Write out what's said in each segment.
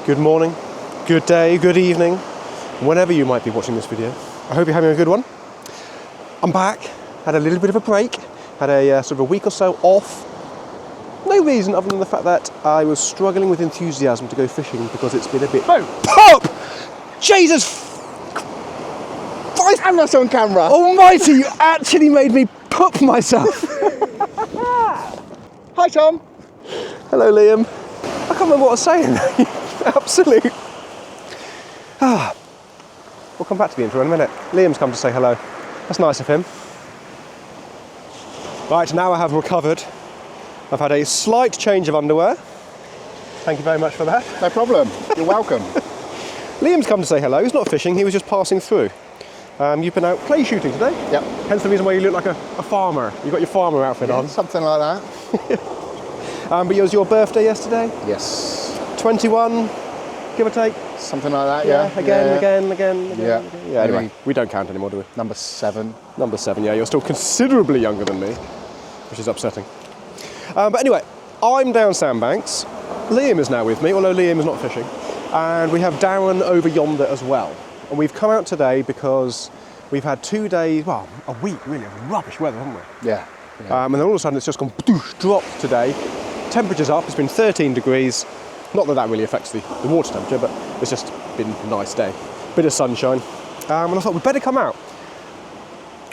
good morning, good day, good evening, whenever you might be watching this video. I hope you're having a good one. I'm back, had a little bit of a break, had a sort of a week or so off. No reason other than the fact that I was struggling with enthusiasm to go fishing because it's been a bit... No! Pop! Jesus! I'm not on camera! Almighty, you actually made me poop myself! Hi Tom! Hello Liam. I can't remember what I was saying. Absolute. We'll come back to the intro in a minute. Liam's come to say hello. That's nice of him. Right, now I have recovered. I've had a slight change of underwear. Thank you very much for that. No problem. You're welcome. Liam's come to say hello. He's not fishing, he was just passing through. You've been out clay shooting today? Yep. Hence the reason why you look like a farmer. You've got your farmer outfit on. Something like that. But it was your birthday yesterday? Yes. 21, give or take? Something like that, yeah. Again. Yeah, anyway, we don't count anymore, do we? Number 7. Number 7, yeah, you're still considerably younger than me, which is upsetting. But anyway, I'm down sandbanks. Liam is now with me, although Liam is not fishing. And we have Darren over yonder as well. And we've come out today because we've had 2 days, well, a week really, of rubbish weather, haven't we? Yeah. And then all of a sudden it's just gone dropped today. Temperature's up, it's been 13 degrees. Not that that really affects the water temperature, but it's just been a nice day. Bit of sunshine. And I thought we'd better come out.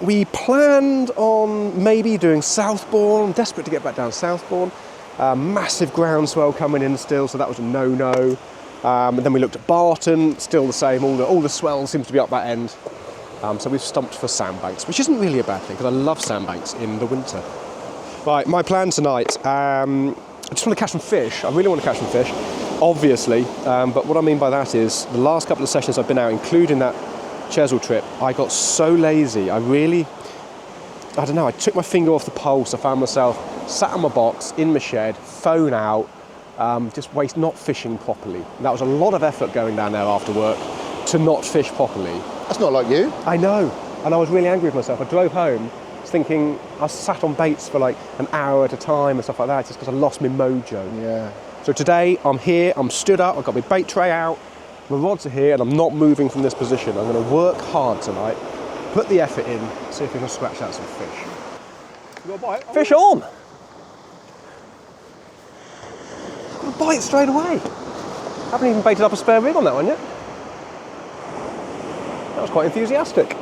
We planned on maybe doing Southbourne, desperate to get back down Southbourne. Massive groundswell coming in still, so that was a no-no. And then we looked at Barton, still the same, all the swell seems to be up that end. So we've stumped for sandbanks, which isn't really a bad thing, because I love sandbanks in the winter. Right, my plan tonight, I just want to catch some fish. I really want to catch some fish, obviously. But what I mean by that is, the last couple of sessions I've been out, including that Chesil trip, I got so lazy. I don't know, I took my finger off the pulse. I found myself sat on my box, in my shed, phone out, just not fishing properly. That was a lot of effort going down there after work to not fish properly. That's not like you. I know, and I was really angry with myself. I drove home thinking I sat on baits for like an hour at a time and stuff like that, just because I lost my mojo. Yeah. So today I'm here, I'm stood up, I've got my bait tray out, my rods are here, and I'm not moving from this position. I'm going to work hard tonight, put the effort in, see if we can scratch out some fish. You got a bite? Fish on! Got a bite straight away. Haven't even baited up a spare rig on that one yet. That was quite enthusiastic.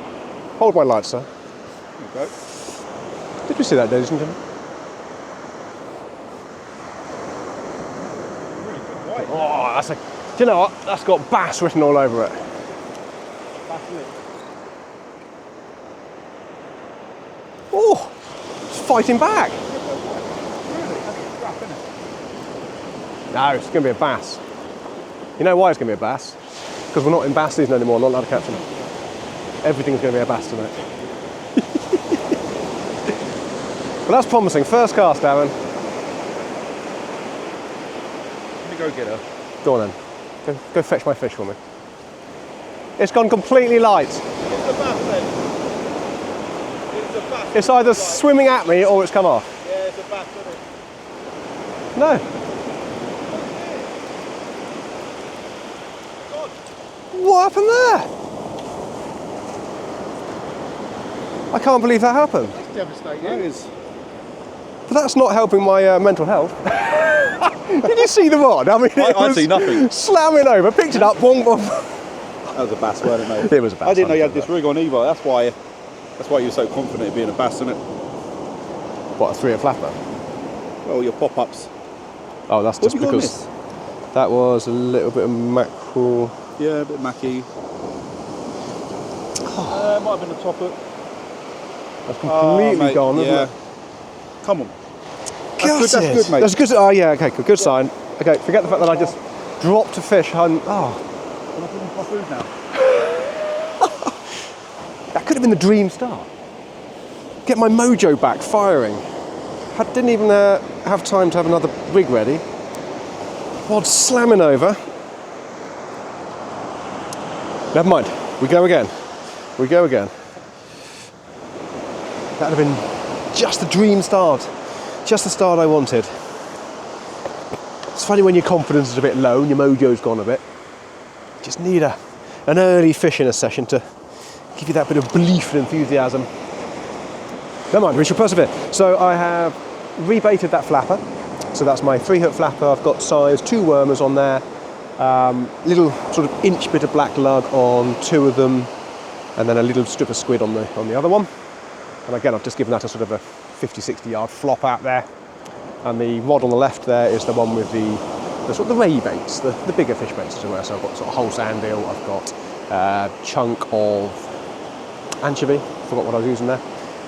Hold my light, sir. There you go. Did you see that, ladies and gentlemen? Really good bite. Oh, do you know what? That's got bass written all over it. Oh, it's fighting back. No, it's going to be a bass. You know why it's going to be a bass? Because we're not in bass season anymore, not allowed to catch them. Everything's going to be a bass tonight. But that's promising. First cast, Darren. Let me go get her. Go on then. Go fetch my fish for me. It's gone completely light. It's a bass then. It's a bass. It's either swimming at me or it's come off. Yeah, it's a bass, isn't it? No. God. What happened there? I can't believe that happened. It's devastating. It is. But that's not helping my mental health. Did you see the rod? I mean, I see nothing. Slamming over, picked it up, boom, boom. That was a bass, wasn't it? It was a bass. I didn't know you had this rig on either. That's why you're so confident in being a bass, isn't it? What, a 3 flapper? Well, your pop-ups. Oh, that's just What have you got on because that was a little bit of mackerel. Yeah, a bit mackie. Might have been a top hook. That's completely gone, isn't it? Come on. That's good, mate. That's good. Oh yeah, okay, good sign. Okay, forget the fact that I just dropped a fish. Can I put in my food now? That could have been the dream start. Get my mojo back firing. Didn't even have time to have another rig ready. Rod slamming over. Never mind. We go again. That'd have been just the dream start. Just the start I wanted. It's funny when your confidence is a bit low and your mojo's gone a bit. You just need an early fish in a session to give you that bit of belief and enthusiasm. Never mind, we shall persevere. So I have rebaited that flapper. So that's my 3-hook flapper. I've got size 2 wormers on there. Little sort of inch bit of black lug on 2 of them, and then a little strip of squid on the other one. And again, I've just given that a sort of a 50-60 yard flop out there. And the rod on the left there is the one with the sort of the ray baits, the bigger fish baits as well. So I've got sort of whole sand eel, I've got a chunk of anchovy, forgot what I was using there.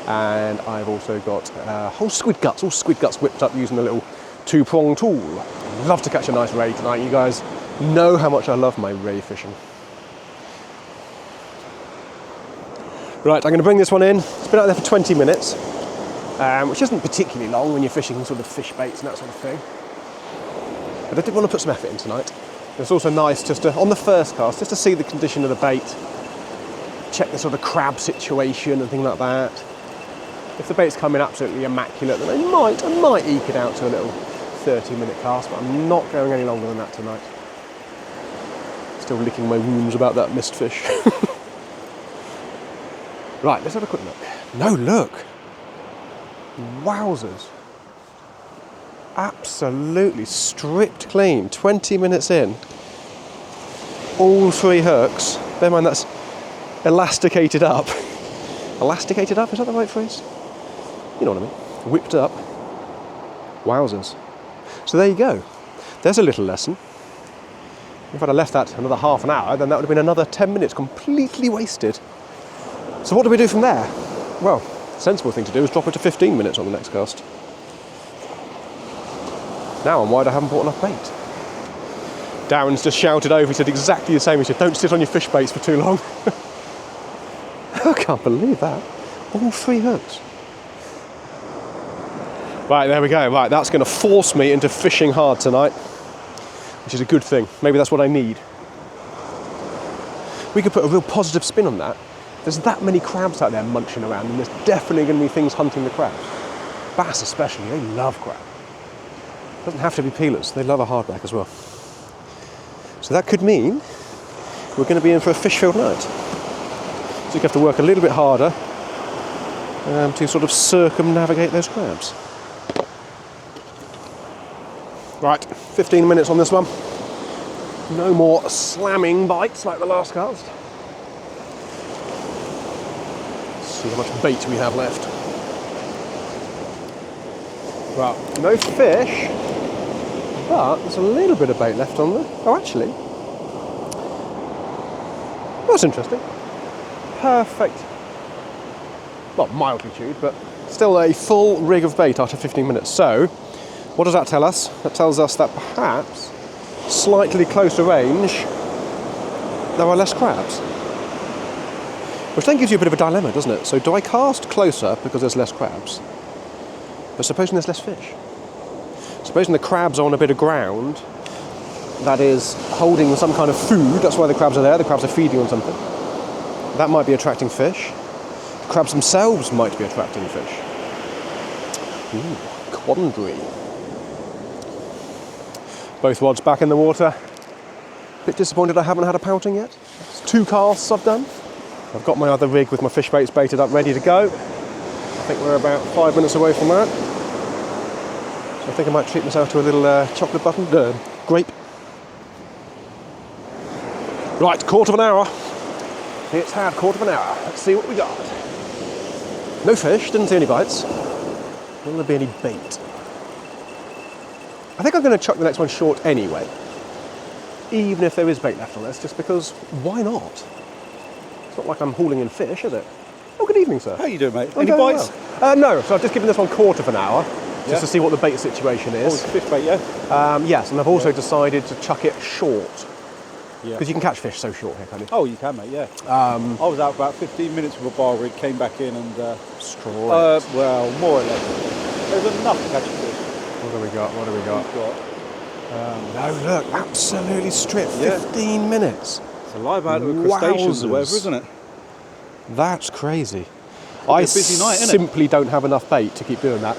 And I've also got whole squid guts, all squid guts whipped up using a little 2-prong tool. Love to catch a nice ray tonight. You guys know how much I love my ray fishing. Right, I'm going to bring this one in. It's been out there for 20 minutes, which isn't particularly long when you're fishing sort of fish baits and that sort of thing. But I did want to put some effort in tonight. It's also nice just to, on the first cast, just to see the condition of the bait, check the sort of crab situation and things like that. If the bait's coming absolutely immaculate, then I might eke it out to a little 30-minute cast, but I'm not going any longer than that tonight. Still licking my wounds about that missed fish. Right, let's have a quick look. No, look. Wowzers. Absolutely stripped clean. 20 minutes in. All 3 hooks. Bear in mind that's elasticated up. Elasticated up, is that the right phrase? You know what I mean. Whipped up. Wowzers. So there you go. There's a little lesson. If I'd have left that another half an hour, then that would have been another 10 minutes completely wasted. So what do we do from there? Well, the sensible thing to do is drop it to 15 minutes on the next cast. Now I'm worried I haven't brought enough bait. Darren's just shouted over, he said exactly the same. He said, don't sit on your fish baits for too long. I can't believe that. All 3 hooks. Right, there we go. Right, that's going to force me into fishing hard tonight, which is a good thing. Maybe that's what I need. We could put a real positive spin on that. There's that many crabs out there munching around, and there's definitely going to be things hunting the crabs. Bass especially, they love crab. Doesn't have to be peelers, they love a hardback as well. So that could mean we're going to be in for a fish-filled night. So you have to work a little bit harder to sort of circumnavigate those crabs. Right, 15 minutes on this one. No more slamming bites like the last cast. See how much bait we have left. Well, no fish, but there's a little bit of bait left on there. Oh, actually, that's interesting. Perfect, well, mildly chewed, but still a full rig of bait after 15 minutes. So, what does that tell us? That tells us that perhaps, slightly closer range, there are less crabs. Which then gives you a bit of a dilemma, doesn't it? So do I cast closer because there's less crabs? But supposing there's less fish? Supposing the crabs are on a bit of ground that is holding some kind of food, that's why the crabs are there, the crabs are feeding on something. That might be attracting fish. The crabs themselves might be attracting fish. Ooh, quandary. Both rods back in the water. Bit disappointed I haven't had a pouting yet. It's 2 casts I've done. I've got my other rig with my fish baits baited up, ready to go. I think we're about 5 minutes away from that. So I think I might treat myself to a little chocolate button, grape. Right, 1/4 hour. It's had 1/4 hour. Let's see what we got. No fish, didn't see any bites. Will there be any bait? I think I'm going to chuck the next one short anyway. Even if there is bait left on this, just because, why not? It's not like I'm hauling in fish, is it? Oh, good evening, sir. How you doing, mate? I'm Any going bites? well. No, so I've just given this one 1/4 hour, just to see what the bait situation Oh, is. it's fish bait, yeah? Yes, and I've also decided to chuck it short. Yeah. Because you can catch fish so short here, can't you? Oh, you can, mate, yeah. I was out for about 15 minutes with a bar rig, came back in and... Straight. Well, more or less. There's enough to catch a fish. What do we got? What do we got? We've got No, look, absolutely stripped. Yeah. 15 minutes. it's a live out of a crustaceans or Wowzers. whatever, isn't it? That's crazy. It'll I be a busy night, innit? simply don't have enough bait to keep doing that.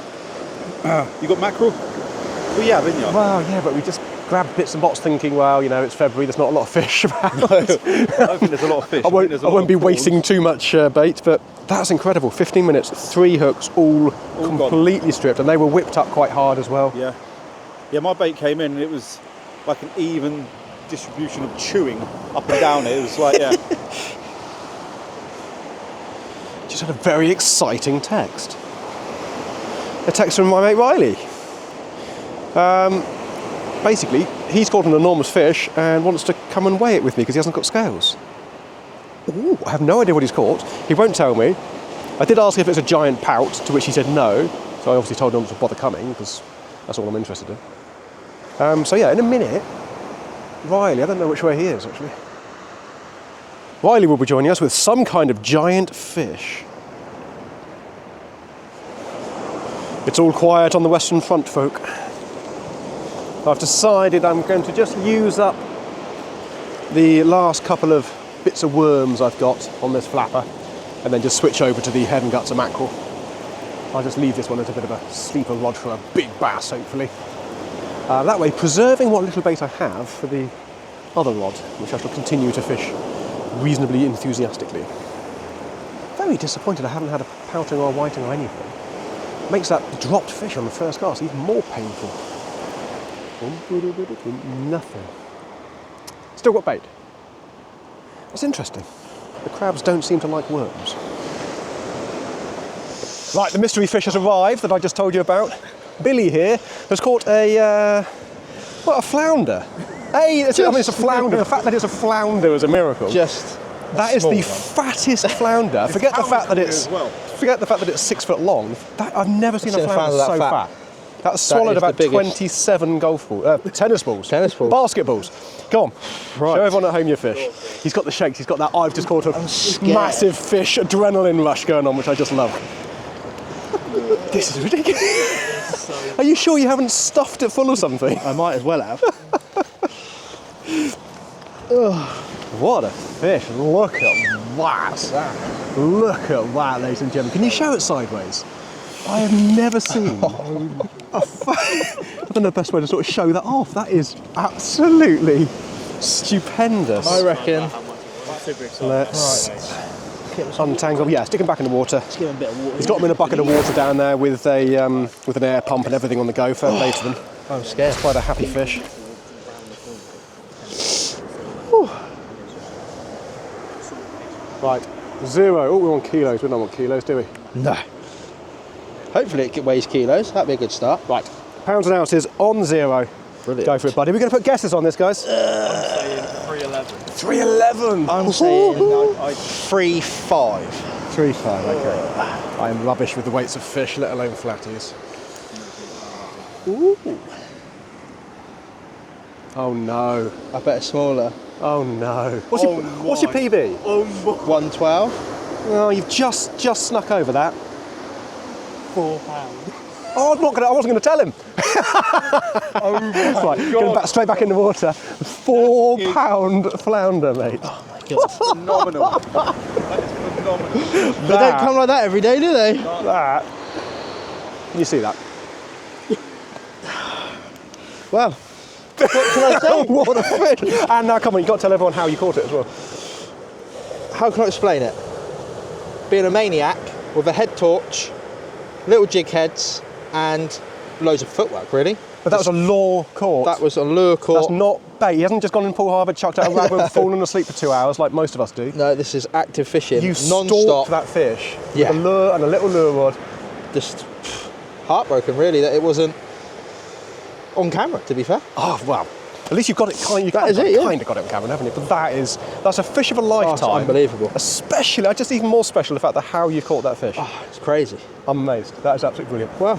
You got mackerel? Well, yeah, haven't you? Well, yeah, but we just grabbed bits and bobs thinking, well, you know, it's February, there's not a lot of fish about. No, I don't think there's a lot of fish. I won't be wasting too much bait, but that's incredible. 15 minutes, 3 hooks, all completely gone. stripped, and they were whipped up quite hard as well. Yeah. Yeah, my bait came in and it was like an even distribution of chewing up and down it. It was like, yeah. Just had a very exciting text. A text from my mate Riley. Basically, he's caught an enormous fish and wants to come and weigh it with me because he hasn't got scales. Ooh, I have no idea what he's caught. He won't tell me. I did ask if it's a giant pout, to which he said no. So I obviously told him not to bother coming because that's all I'm interested in. So yeah, in a minute, Riley, I don't know which way he is actually. Riley will be joining us with some kind of giant fish. It's all quiet on the Western Front, folk. I've decided I'm going to just use up the last couple of bits of worms I've got on this flapper and then just switch over to the head and guts of mackerel. I'll just leave this one as a bit of a sleeper rod for a big bass, hopefully. That way, preserving what little bait I have for the other rod, which I shall continue to fish reasonably enthusiastically. Very disappointed I haven't had a pouting or a whiting or anything. Makes that dropped fish on the first cast even more painful. Nothing. Still got bait. That's interesting. The crabs don't seem to like worms. Right, the mystery fish has arrived that I just told you about. Billy here has caught a flounder. It's a flounder. The fact that it's a flounder is a miracle. That is the fattest flounder. Forget the fact that it's 6 foot long. I've never seen a flounder so fat. That's swallowed about 27 tennis balls. Basketballs. Come on. Right. Show everyone at home your fish. He's got the shakes. He's got that I've just caught a massive fish adrenaline rush going on, which I just love. This is ridiculous. Are you sure you haven't stuffed it full of something? I might as well have. What a fish. Look at that. Look at that, ladies and gentlemen. Can you show it sideways? I have never seen I don't know the best way to sort of show that off. That is absolutely stupendous. I reckon. Let's untangle. Yeah, stick him back in the water. Let's give him a bit of water. He's got him in a bucket of water down there with an air pump and everything on the go. Fair play to them. I'm scared. It's quite a happy fish. Right, 0. Oh, we want kilos. We don't want kilos, do we? No. Hopefully it weighs kilos. That'd be a good start. Right, pounds and ounces on 0. Brilliant. Go for it, buddy. We're going to put guesses on this, guys. I'm saying 311. 311. I'm saying 3.5. 3.5. Okay. I am rubbish with the weights of fish, let alone flatties. Ooh. Oh no. I bet it's smaller. Oh no. What's your PB? 112. Oh, you've just snuck over that. £4. Oh, I wasn't going to tell him. Oh my Right, going straight back in the water. £4 flounder, mate. Oh my god. Phenomenal. That is phenomenal. They don't come like that every day, do they? That. Can you see that? Well, what can I say? What a fish! And now, come on, you've got to tell everyone how you caught it as well. How can I explain it? Being a maniac with a head torch, little jig heads, and loads of footwork, really. But that was a lure caught. That was a lure caught. That's not bait. He hasn't just gone in Paul Harvard, chucked out a rabbit and fallen asleep for 2 hours like most of us do. No, this is active fishing. You non-stop. stalked that fish Yeah. with a lure and a little lure rod. Just heartbroken, really, that it wasn't on camera, to be fair. Oh, well. At least you've got it kind of got it on camera, haven't you? But that's a fish of a lifetime. Oh, it's unbelievable. Especially, just even more special the fact that how you caught that fish. Oh, it's crazy. I'm amazed. That is absolutely brilliant. Well,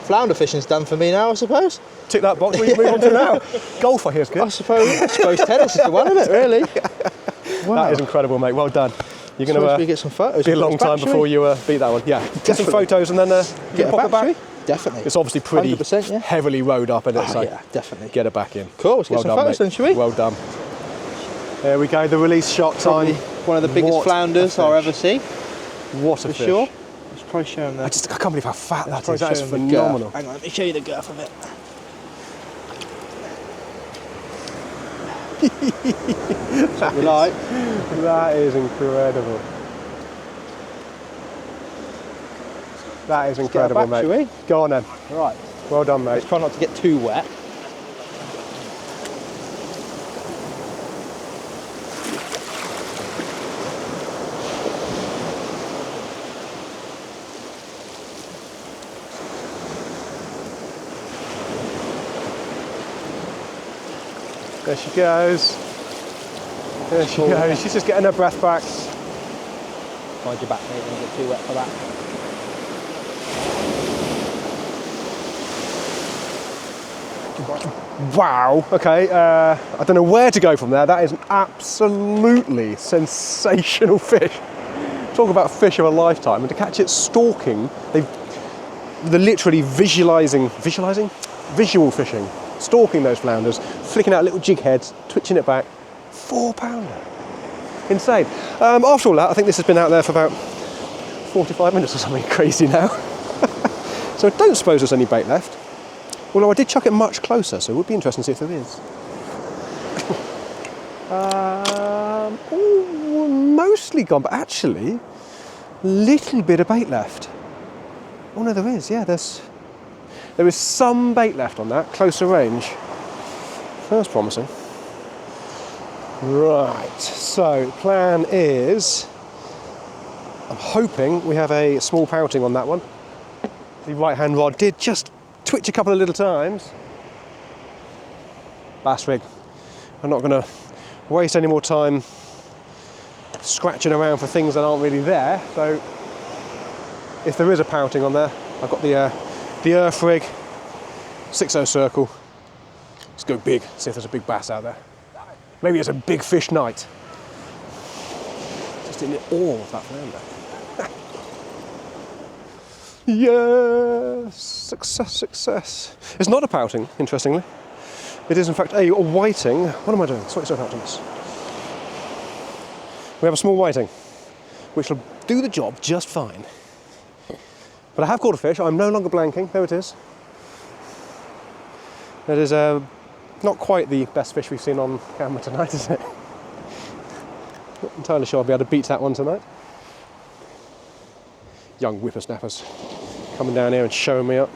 flounder fishing's done for me now, I suppose. Tick that box. What do you move on to now? Golf, I hear, is good. I suppose tennis is the one, isn't it, really? Wow. That is incredible, mate. Well done. You're going we to get some photos. be a long time before you beat that one. Yeah, get some photos and then get pop a it back. battery. Definitely. It's obviously pretty 100%, yeah. heavily rowed up in it, so yeah, definitely. get it back in. Cool, let's get some photos then, shall we? Well done. There we go, the release shot Probably time. one of the biggest flounders I'll ever see. What a For fish. sure. Let's try showing that. I can't believe how fat that is. Try That is showing the phenomenal. girth. Hang on, let me show you the girth of it. You like? That is incredible. That is incredible, back, mate. shall we? Go on then. Right. Well done, mate. Try not to get too wet. There she goes. There she goes. She's just getting her breath back. Mind your back, mate, don't get too wet for that. Wow. Okay. I don't know where to go from there. That is an absolutely sensational fish. Talk about fish of a lifetime, and to catch it stalking, they're literally visual fishing, stalking those flounders, flicking out little jig heads, twitching it back. 4-pounder. Insane. After all that, I think this has been out there for about 45 minutes or something crazy now. So I don't suppose there's any bait left. Although I did chuck it much closer, so it would be interesting to see if there is. Mostly gone, but actually, little bit of bait left. Oh no, there is. Yeah, there is some bait left on that closer range. That's promising. Right. So plan is, I'm hoping we have a small pouting on that one. The right-hand rod did just twitch a couple of little times. Bass rig. I'm not going to waste any more time scratching around for things that aren't really there. So if there is a pouting on there, I've got the earth rig, 6-0 circle. Let's go big, see if there's a big bass out there. Maybe it's a big fish night. Just in awe of that flounder. Yes, success, success. It's not a pouting, interestingly. It is in fact a whiting. What am I doing? Sorry, poutings. We have a small whiting, which will do the job just fine. But I have caught a fish. I'm no longer blanking. There it is. That is not quite the best fish we've seen on camera tonight, is it? Not entirely sure I'll be able to beat that one tonight. Young whippersnappers coming down here and showing me up.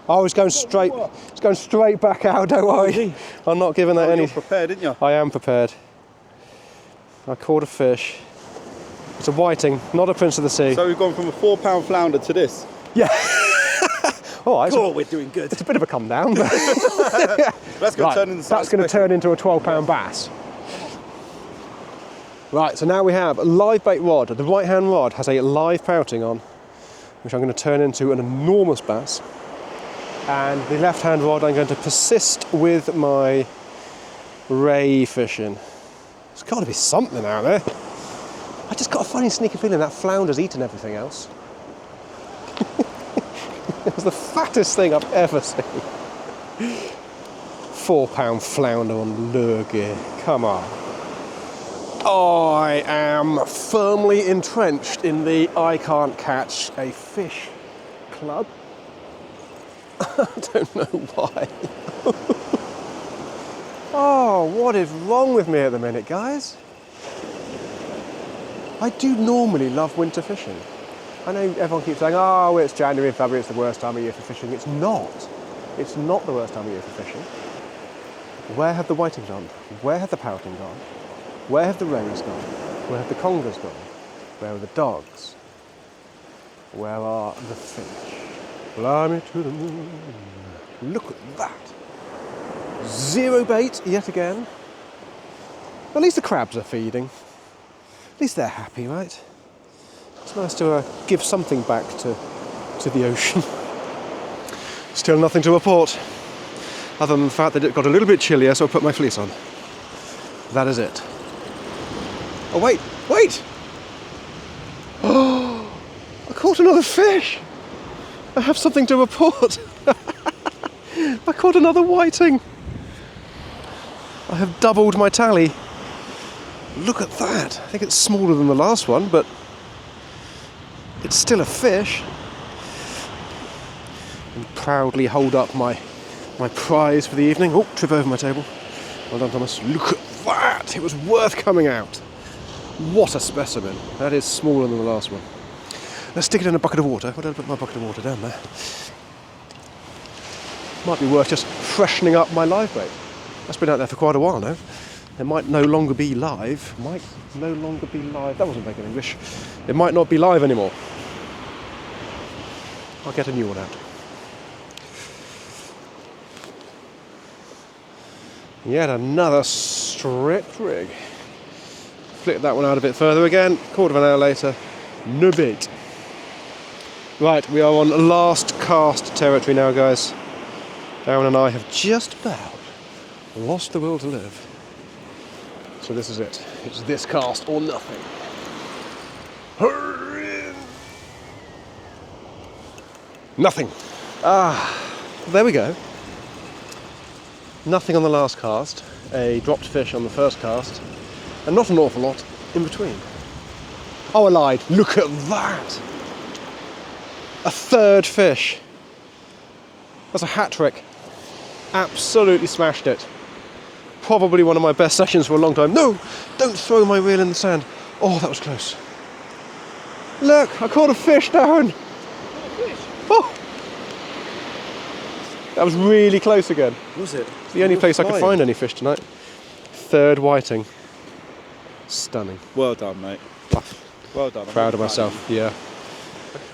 Oh, it's going straight. It's going straight back out. Don't worry. I'm not giving that any. You're prepared, didn't you? I am prepared. I caught a fish. It's a whiting, not a Prince of the Sea. So we've gone from a 4-pound flounder to this. Yeah. All right. Cool, we're doing good. It's a bit of a come down. But That's going to turn into that's going to turn into a 12-pound bass. Right, so now we have a live bait rod. The right-hand rod has a live pouting on, which I'm going to turn into an enormous bass. And the left-hand rod, I'm going to persist with my ray fishing. There's got to be something out there. I just got a funny sneaky feeling that flounder's eaten everything else. It was the fattest thing I've ever seen. 4-pound flounder on lure gear. Come on. I am firmly entrenched in the I can't catch a fish club. I don't know why. Oh, what is wrong with me at the minute, guys? I do normally love winter fishing. I know everyone keeps saying, oh, it's January and February, it's the worst time of year for fishing. It's not. It's not the worst time of year for fishing. Where have the whiting gone? Where have the pouting gone? Where have the rays gone? Where have the congers gone? Where are the dogs? Where are the fish? Fly me to the moon. Look at that. Zero bait yet again. At least the crabs are feeding. At least they're happy, right? It's nice to give something back to the ocean. Still nothing to report, other than the fact that it got a little bit chillier, so I put my fleece on. That is it. Oh, wait! Oh, I caught another fish! I have something to report. I caught another whiting. I have doubled my tally. Look at that. I think it's smaller than the last one, but it's still a fish. And proudly hold up my prize for the evening. Oh, trip over my table. Well done, Thomas. Look at that! It was worth coming out. What a specimen. That is smaller than the last one. Let's stick it in a bucket of water. Why don't I put my bucket of water down there? Might be worth just freshening up my live bait. That's been out there for quite a while now. It might no longer be live. Might no longer be live. That wasn't making English. It might not be live anymore. I'll get a new one out. Yet another stripped rig. Flick that one out a bit further again. Quarter of an hour later, no bait. Right, we are on last cast territory now, guys. Darren and I have just about lost the will to live. So this is it. It's this cast or nothing. Nothing. There we go. Nothing on the last cast, a dropped fish on the first cast, and not an awful lot in between. Oh, I lied. Look at that. A third fish. That's a hat trick. Absolutely smashed it. Probably one of my best sessions for a long time. No, don't throw my reel in the sand. Oh, that was close. Look, I caught a fish, Darren. Oh, that was really close again. Was it? It's the only place I could find any fish tonight. Third whiting. Stunning. Well done, mate. Well done. I'm Proud of really myself, yeah.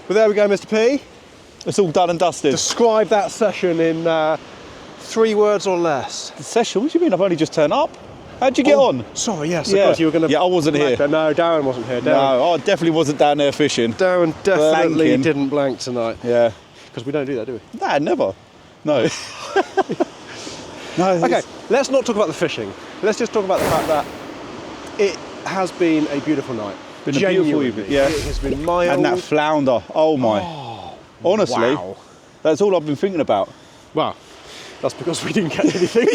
But there we go, Mr. P. It's all done and dusted. Describe that session in 3 words or less. The session? What do you mean? I've only just turned up. How'd you get on? Sorry, yes, Yeah. of course you were going to... Yeah, I wasn't here. No, Darren wasn't here. No, I definitely wasn't down there fishing. Darren definitely Blanking. didn't blank tonight. Yeah. Because we don't do that, do we? Nah, never. No. No. Okay, let's not talk about the fishing. Let's just talk about the fact that it has been a beautiful night. Been a beautiful Genuinely. evening, yeah. It has been mild. And that flounder. Oh my. Honestly, wow. that's all I've been thinking about. Well, that's because we didn't catch anything.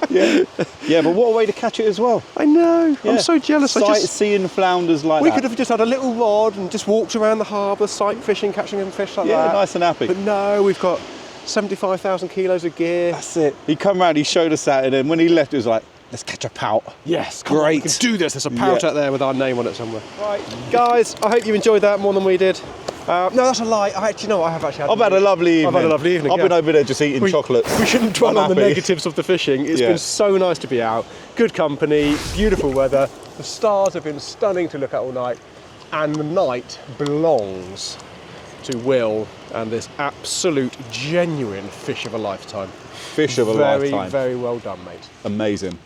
Yeah. Yeah, but what a way to catch it as well. I know. Yeah. I'm so jealous. Sightseeing flounders like We that. could have just had a little rod and just walked around the harbour, sight fishing, catching them fish like Yeah, that. nice and happy. But no, we've got 75,000 kilos of gear. That's it. He come round, he showed us that, and then when he left, it was like, let's catch a pout. Yes, come on, we Great. can do this. There's a pout Yeah. out there with our name on it somewhere. Right, guys, I hope you enjoyed that more than we did. No, that's a lie. I have actually I've had a lovely evening. I've had a lovely evening. I've yeah. been over there just eating chocolates. We shouldn't dwell I'm on the happy. negatives of the fishing. It's Yeah. been so nice to be out. Good company, beautiful weather. The stars have been stunning to look at all night. And the night belongs to Will and this absolute genuine fish of a lifetime. Fish of a lifetime. Very, very well done, mate. Amazing.